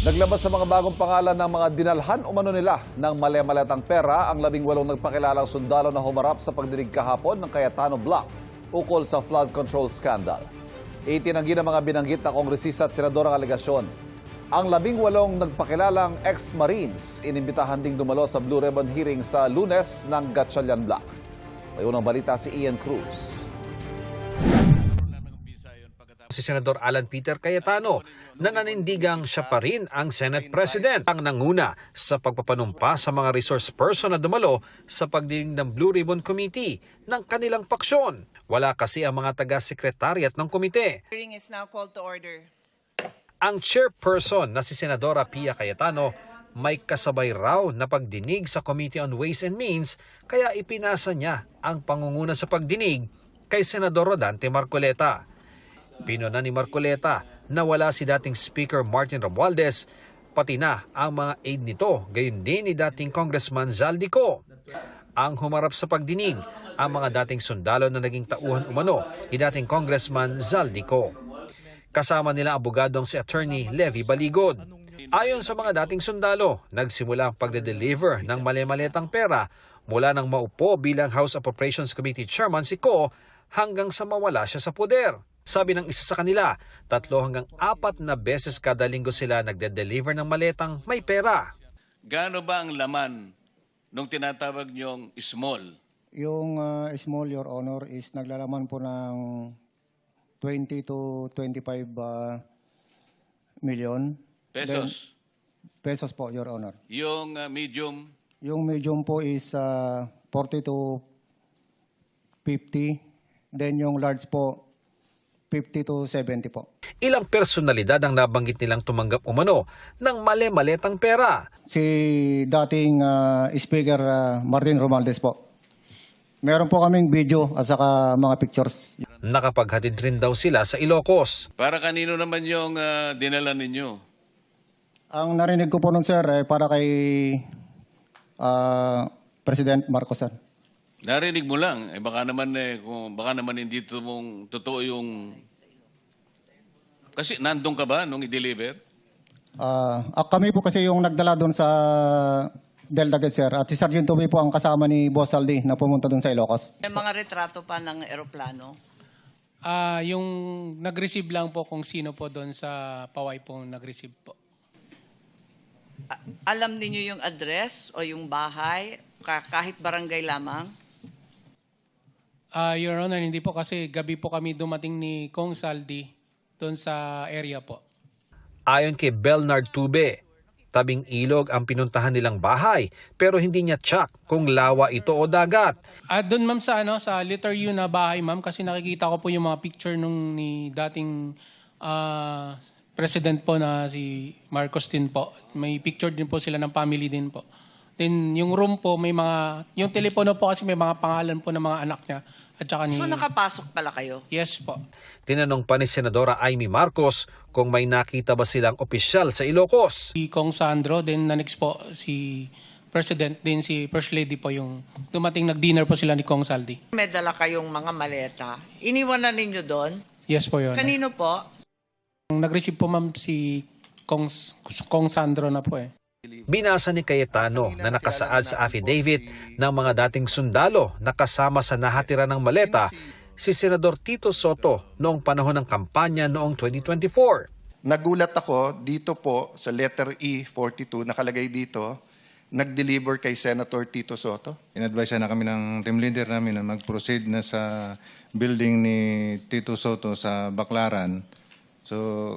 Naglabas sa mga bagong pangalan ng mga dinalhan umano nila ng mali-maletang pera ang 18 nagpakilalang sundalo na humarap sa pagdinig kahapon ng Cayetano Block ukol sa flood control scandal. Itinanggi ng mga binanggit na kongresista at senador ang alegasyon. Ang 18 nagpakilalang ex-Marines inimbitahan ding dumalo sa Blue Ribbon hearing sa Lunes ng Gatchalian Block. May unang balita si Ian Cruz. Si Senador Alan Peter Cayetano na nanindigang siya pa rin ang Senate President ang nanguna sa pagpapanumpa sa mga resource person na dumalo sa pagdinig ng Blue Ribbon Committee ng kanilang paksyon. Wala kasi ang mga taga-sekretariat ng komite. Hearing is now called to order. Ang chairperson na si Senadora Pia Cayetano may kasabay raw na pagdinig sa Committee on Ways and Means kaya ipinasa niya ang pangunguna sa pagdinig kay Senador Rodante Marcoleta. Pinuna ni Marcoleta na wala si dating Speaker Martin Romualdez, pati na ang mga aide nito, gayon din ni dating Congressman Zaldico. Ang humarap sa pagdinig, ang mga dating sundalo na naging tauhan umano ni dating Congressman Zaldico. Kasama nila ang abogadong si Attorney Levy Baligod. Ayon sa mga dating sundalo, nagsimula ang pagde-deliver ng mali-maletang pera mula nang maupo bilang House Appropriations Committee Chairman si Ko hanggang sa mawala siya sa poder. Sabi ng isa sa kanila, 3 hanggang 4 na beses kada linggo sila nagde-deliver ng maletang may pera. Gaano ba ang laman nung tinatawag niyong small? Yung small, Your Honor, is naglalaman po ng 20 to 25 million. Pesos? Pesos po, Your Honor. Yung medium? Yung medium po is 40 to 50. Then yung large po, 50 to 70 po. Ilang personalidad ang nabanggit nilang tumanggap umano ng mali-maletang pera. Si dating Speaker Martin Romualdez po. Meron po kaming video at saka mga pictures. Nakapaghatid rin daw sila sa Ilocos. Para kanino naman yung dinala ninyo? Ang narinig ko po nun, sir, para kay President Marcos, sir. Narinig mo lang. Baka naman hindi totoo yung... Kasi nandun ka ba nung i-deliver? Kami po kasi yung nagdala doon sa Delta Gate, sir. At si Sergeant Toby po ang kasama ni Boss Saldi na pumunta doon sa Ilocos. May mga retrato pa ng eroplano. Yung nag-receive lang po kung sino po doon sa Paway po nag-receive po. Alam niyo yung address o yung bahay, kahit barangay lamang? Your Honor, hindi po kasi gabi po kami dumating ni Kong Saldi doon sa area po. Ayon kay Belnard Tube, tabing ilog ang pinuntahan nilang bahay pero hindi niya tsak kung lawa ito o dagat. Doon ma'am sa letter U na bahay ma'am kasi nakikita ko po yung mga picture nung ni dating president po na si Marcos din po. May picture din po sila ng family din po. Then yung room po may yung telepono po kasi may mga pangalan po ng mga anak niya at saka ni... So nakapasok pala kayo? Yes po. Tinanong pa ni Senadora Amy Marcos kung may nakita ba silang opisyal sa Ilocos. Si Kong Sandro, then na next po si President, din si First Lady po yung dumating nag-dinner po sila ni Kong Saldi. May dala kayong mga maleta. Iniwanan ninyo doon? Yes po yun. Kanino po? Nag-receive po ma'am si Kong Sandro na po eh. Binasa ni Cayetano na nakasaad sa affidavit ng mga dating sundalo na kasama sa nahatira ng maleta si Senador Tito Soto noong panahon ng kampanya noong 2024. Nagulat ako dito po sa letter E42, nakalagay dito, nag-deliver kay Senator Tito Soto. In-advise na kami ng team leader namin na mag-proceed na sa building ni Tito Soto sa Baclaran. So,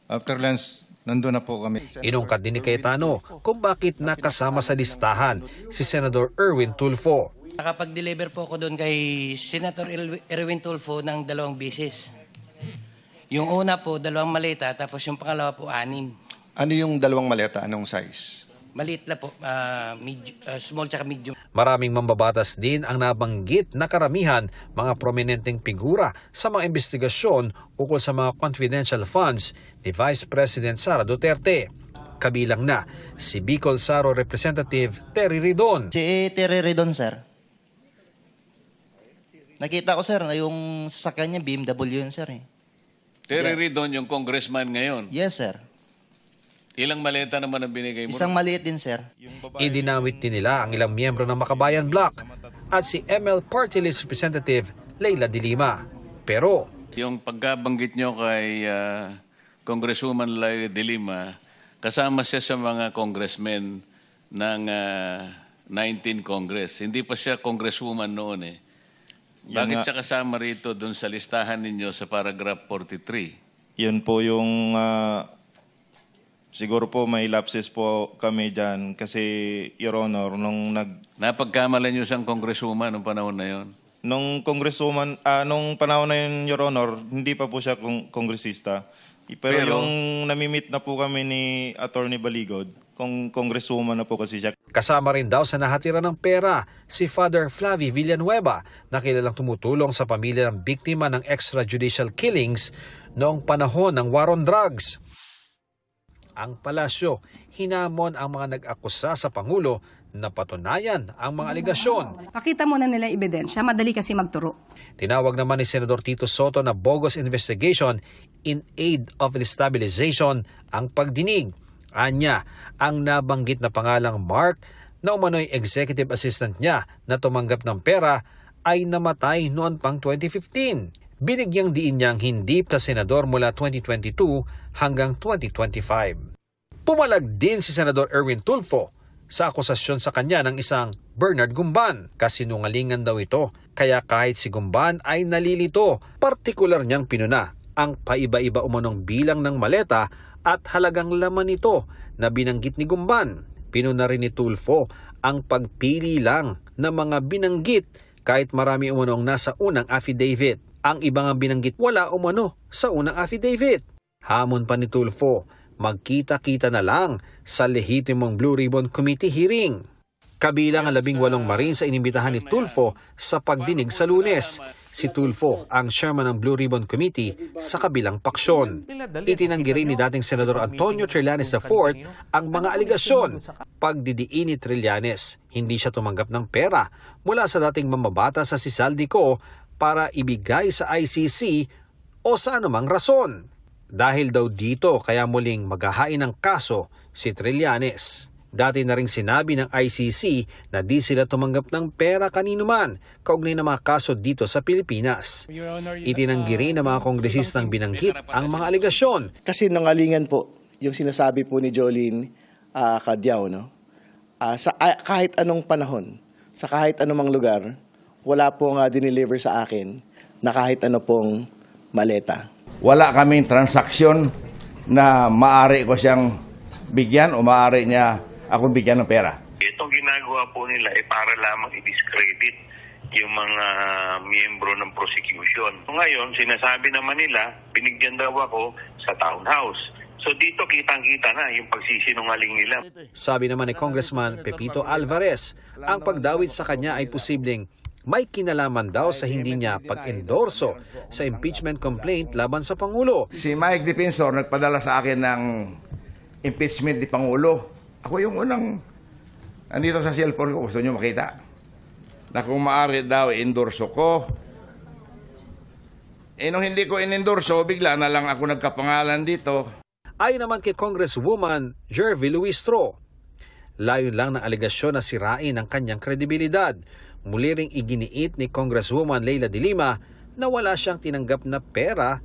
after lunch, nandun na po kami. Inungkat din ni Cayetano kung bakit nakasama sa listahan si Senador Erwin Tulfo. Nakapag-deliver po ako doon kay Senator Erwin Tulfo ng 2 beses. Yung una po, 2 maleta, tapos yung pangalawa po, 6. Ano yung 2 maleta? Anong size? Maliit na po, small tsaka medium. Maraming mambabatas din ang nabanggit na karamihan mga prominenteng figura sa mga investigasyon ukol sa mga confidential funds ni Vice President Sara Duterte. Kabilang na si Bicol Saro Representative Terry Ridon. Si Terry Ridon, sir. Nakita ko, sir, yung sasakyan niya, BMW yun, sir. Terry Ridon yung congressman ngayon. Yes, sir. Ilang maleta naman ang binigay mo? Isang maliit din, sir. Idinawit din nila ang ilang miyembro ng Makabayan Bloc at si ML Party List Representative Leila de Lima. Pero Yung pagkabanggit nyo kay Congresswoman Leila de Lima, kasama siya sa mga congressmen ng 19 Congress. Hindi pa siya congresswoman noon eh. Bakit siya kasama rito dun sa listahan ninyo sa paragraph 43? Yun po yung siguro po may lapses po kami dyan kasi, Your Honor, Napagkamalan nyo siyang congresswoman noong panahon na yon? nung congresswoman, nung panahon na yun, Your Honor, hindi pa po siya kongresista. Pero yung namimit na po kami ni Attorney Baligod, congresswoman na po kasi siya. kasama rin daw sa nahatiran ng pera si Father Flavie Villanueva na kilalang tumutulong sa pamilya ng biktima ng extrajudicial killings noong panahon ng war on drugs. Ang palasyo, hinamon ang mga nag-akusa sa Pangulo na patunayan ang mga aligasyon. Pakita mo na nila ebidensya, madali kasi magturo. Tinawag naman ni Senador Tito Soto na bogus investigation in aid of destabilization ang pagdinig. Anya, ang nabanggit na pangalang Mark na umano'y executive assistant niya na tumanggap ng pera ay namatay noon pang 2015. Binigyang diin niyang hindi sa senador mula 2022 hanggang 2025. Pumalag din si Senador Erwin Tulfo sa akusasyon sa kanya ng isang Bernard Gumban. Kasinungalingan daw ito, kaya kahit si Gumban ay nalilito, partikular niyang pinuna ang paiba-iba umanong bilang ng maleta at halagang laman nito na binanggit ni Gumban. Pinuna rin ni Tulfo ang pagpili lang ng mga binanggit kahit marami umanong nasa unang affidavit. Ang ibang ang binanggit wala umano sa unang affidavit. Hamon pa ni Tulfo, magkita-kita na lang sa lehitimong Blue Ribbon Committee hearing. Kabilang ang 18 Marines sa inimbitahan ni Tulfo sa pagdinig sa Lunes. Si Tulfo ang chairman ng Blue Ribbon Committee sa kabilang paksyon. Itinanggi rin ni dating Senador Antonio Trillanes IV ang mga aligasyon. Pagdidiin ni Trillanes, hindi siya tumanggap ng pera mula sa dating mamabata sa Sisaldico para ibigay sa ICC o sa anumang rason. Dahil daw dito kaya muling maghahain ng kaso si Trillanes. Dati na ring sinabi ng ICC na di sila tumanggap ng pera kanino man kaugnay ng mga kaso dito sa Pilipinas. Itinanggi rin ng mga kongresistang binanggit ang mga aligasyon. Kasi nangalingan po yung sinasabi po ni Jolene Cadiao, no? Kahit anong panahon, sa kahit anumang lugar, wala pong dineliver sa akin na kahit ano pong maleta. Wala kaming transaksyon na maaari ko siyang bigyan o maaari niya ako bigyan ng pera. Itong ginagawa po nila ay para lamang i-discredit yung mga miyembro ng prosecution. Ngayon, sinasabi naman nila, binigyan daw ako sa townhouse. So dito kitang-kita na yung pagsisinungaling nila. Sabi naman ni Congressman Pepito Alvarez, ang pagdawit sa kanya ay posibleng may kinalaman daw sa hindi niya pag-endorso sa impeachment complaint laban sa Pangulo. Si Mike Defensor nagpadala sa akin ng impeachment ni Pangulo. Ako yung unang andito sa cellphone ko, gusto nyo makita, na kung maaari daw endorso ko. Nung hindi ko inendorso, bigla na lang ako nagkapangalan dito. Ayon naman kay Congresswoman Jervy Luistro, layon lang ng aligasyon na sirain ang kanyang kredibilidad. Muli ring iginiit ni Congresswoman Leila de Lima na wala siyang tinanggap na pera,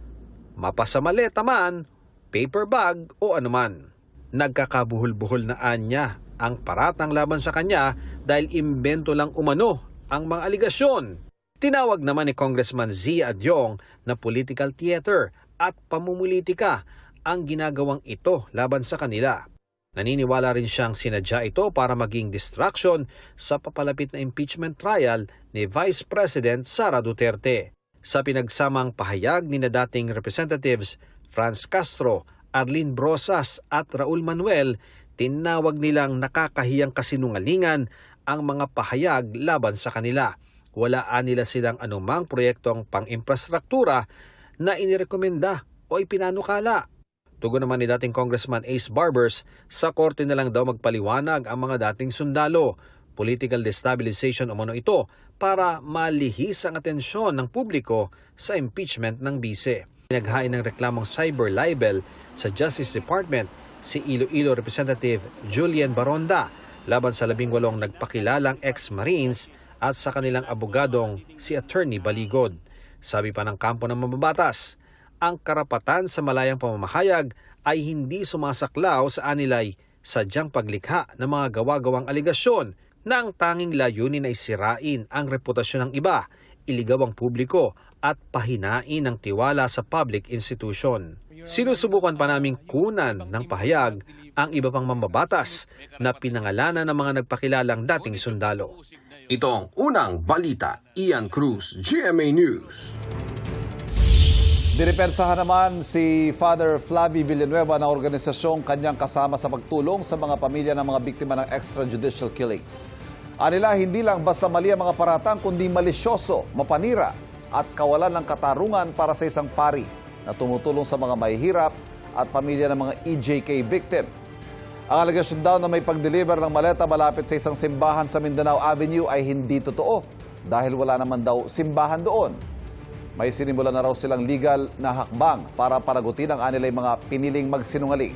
mapasamaleta man, paper bag o anuman. Nagkakabuhol-buhol na anya ang paratang laban sa kanya dahil imbento lang umano ang mga aligasyon. Tinawag naman ni Congressman Zia Adyong na political theater at pamumulitika ang ginagawang ito laban sa kanila. Naniniwala rin siyang sinadya ito para maging distraction sa papalapit na impeachment trial ni Vice President Sara Duterte. Sa pinagsamang pahayag ni na dating Representatives Franz Castro, Arlene Brosas at Raul Manuel, tinawag nilang nakakahiyang kasinungalingan ang mga pahayag laban sa kanila. Walaan nila silang anumang proyektong pang-infrastruktura na inirekomenda o ipinanukala. Tugon naman ni dating Congressman Ace Barbers, sa korte na lang daw magpaliwanag ang mga dating sundalo. Political destabilization umano ito para malihis ang atensyon ng publiko sa impeachment ng bise. Pinaghain ng reklamong cyber libel sa Justice Department si Iloilo Representative Julian Baronda laban sa 18 nagpakilalang ex-Marines at sa kanilang abogadong si Attorney Baligod. Sabi pa ng kampo ng mambabatas, ang karapatan sa malayang pamamahayag ay hindi sumasaklaw sa anilay sadyang paglikha ng mga gawa-gawang aligasyon na ang tanging layunin ay sirain ang reputasyon ng iba, iligaw ang publiko at pahinain ang tiwala sa public institution. Sinusubukan pa naming kunan ng pahayag ang iba pang mambabatas na pinangalanan ng mga nagpakilalang dating sundalo. Ito ang unang balita. Ian Cruz, GMA News. Dinipensahan naman si Father Flavie Villanueva na organisasyong kanyang kasama sa pagtulong sa mga pamilya ng mga biktima ng extrajudicial killings. Anila, hindi lang basta mali ang mga paratang kundi malisyoso, mapanira at kawalan ng katarungan para sa isang pari na tumutulong sa mga mahihirap at pamilya ng mga EJK victim. Ang alegasyon daw na may pag-deliver ng maleta malapit sa isang simbahan sa Mindanao Avenue ay hindi totoo dahil wala naman daw simbahan doon. May sinimulan na raw silang legal na hakbang para panagutin ang anilay mga piniling magsinungaling.